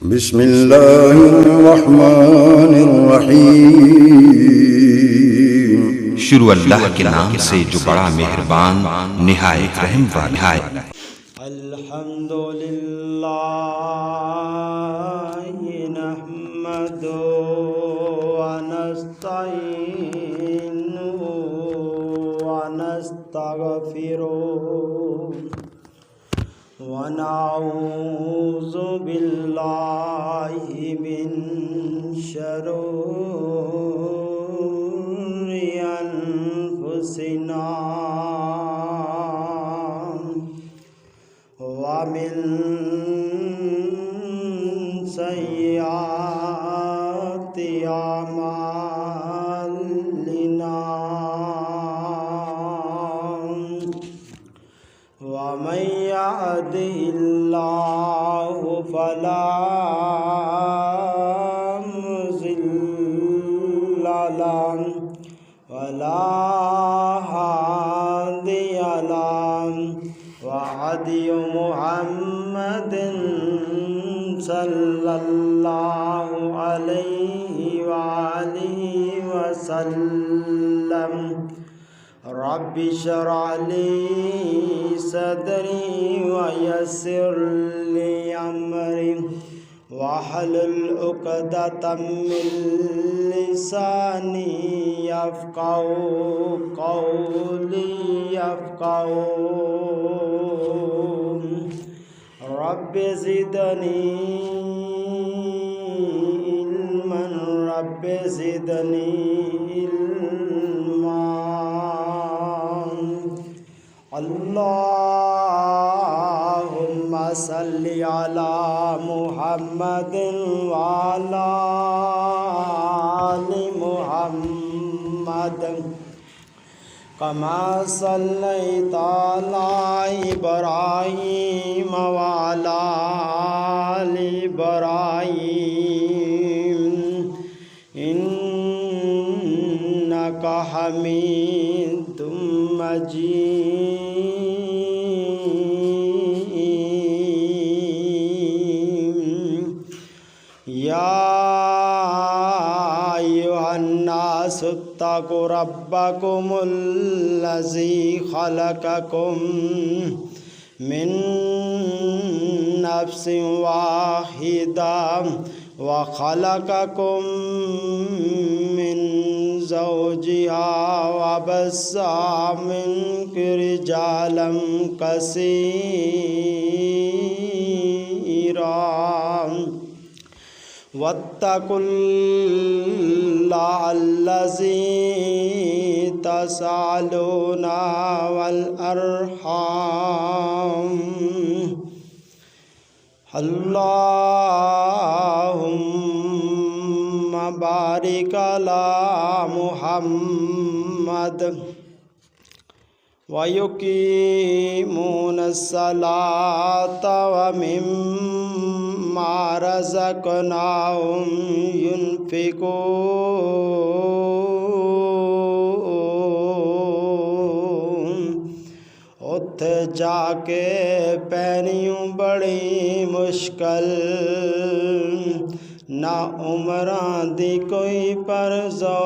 बिस्मिल्लाहिर्रहमानिर्रहीम। शुरू अल्लाह के नाम से जो बड़ा मेहरबान निहायत रहम वाला है। अल्हम्दुलिल्लाहि नहमदुहु व नस्तईनुहु व नस्तगफिरुहु व नऊज़ु बिल्लाहि मिन शरुरि अनफुसिना व मिन सय्यिआति अमालिना व मन यहदिहिल्लाहु फला मुज़िल्ल लहु व ला हादिय लहु व हदियु मुहम्मदिन सल्लल्लाहु अलैहि व आलिहि वसल्लम। रब्बि इश्रह ली सदरी व यस्सिर ली अमरी वहलुल उक़दतम मिन लिसानी यफ़क़हू क़ौली रब्बि ज़िदनी इल्मन रब्बि ज़िदनी इल्मा। अल्लाहुम्मा सल्लि अला मुहम्मदिन व अला आलि मुहम्मद कमा सल्लैता अला इब्राहीम व अला आलि इब्राहीम इन्नका हमीदुम मजीद। या अय्युहन्नास इत्तक़ू रब्बकुमुल्लज़ी ख़लक़कुम मिन नफ्सिन वाहिदा व ख़लक़कुम मिन ज़ौजिहा व बस्सा मिनहुम रिजालन कसीरा वत्तक़ुल्लाह अल्लज़ी तसअलूना वल अर्हाम। अल्लाहुम्मा बारिक अला मुहम्मद व युक़ीमूनस्सलात व मिम्मा रज़क़नाहुम युनफ़िक़ून। उत्थे जाके पैनियों बड़ी मुश्किल ना उमरां दी कोई परज़ो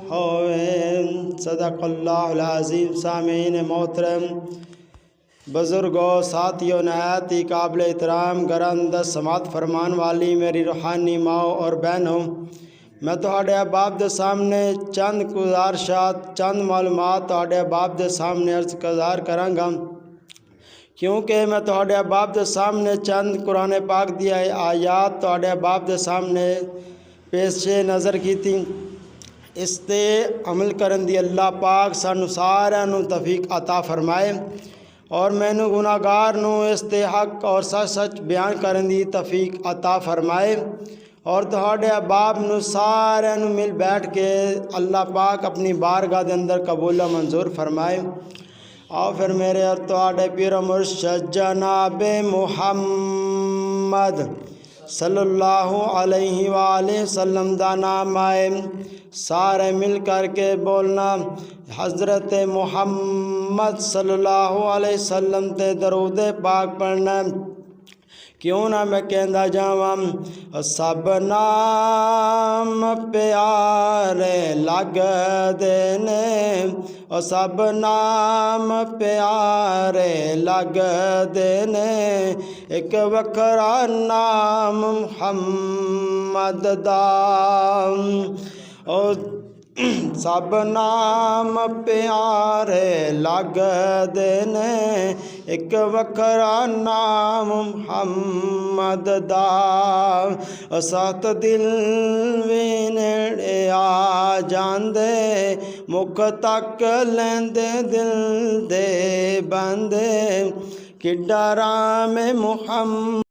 होवे। सदक़ल्लाहुल अज़ीम। सामीन मोहतरम, बुज़ुर्गों, साथियों, नहायत ही काबिल एहतराम गरंद समात फरमान वाली मेरी रूहानी माओ और बहनों, मैं तुहाडे अहबाब दे सामने चंद गुज़ारिशात चंद मालूमात तुहाडे अहबाब दे सामने अर्ज़ गुज़ार करांगा, क्योंकि मैं तुहाडे अहबाब दे सामने चंद कुरान पाक दी आयात तुहाडे अहबाब दे सामने पेशे नज़र की थी। इस ते अमल करन दी अल्लाह पाक सानू सारिआं नू तौफीक अता फरमाए और मैनू गुनाहगार नू इस ते हक और सच सच बयान करन दी तौफीक अता फरमाए और तुहाडे अहबाब नू सारिआं नू मिल बैठ के अल्लाह पाक अपनी बारगाह दे अंदर कबूल मंजूर फरमाए। आओ फिर मेरे और तुहाडे पीर मुर्शद जनाब मुहम्मद सल्लल्लाहु अलैहि वसल्लम दा नाम आए। सारे मिल कर के बोलना, हज़रत मुहम्मद सल्लल्लाहु अलैहि वसल्लम ते दरूद पाक पढ़ना ਕਿਉਂ ਨਾ ਮੈਂ ਕਹਿੰਦਾ ਜਾਵਾਂ ਸਭ ਨਾਮ ਪਿਆਰੇ ਲੱਗਦੇ ਨੇ ਉਹ ਸਭ ਨਾਮ ਪਿਆਰੇ ਲੱਗਦੇ ਨੇ ਇੱਕ ਵੱਖਰਾ ਨਾਮ ਮੁਹੰਮਦ ਦਾ ਉਹ ਸਭ ਨਾਮ ਪਿਆਰੇ ਲੱਗਦੇ ਨੇ ਇੱਕ ਵੱਖਰਾ ਨਾਮ ਮੁਹੰਮਦ ਦਾ ਸਤ ਦਿਲ ਵੀ ਨੇੜੇ ਆ ਜਾਂਦੇ ਮੁਖ ਤੱਕ ਲੈਂਦੇ ਦਿਲ ਦੇ ਬੰਦੇ ਕਿੱਡਾ ਰਾਮ ਮੁਹੰਮਦ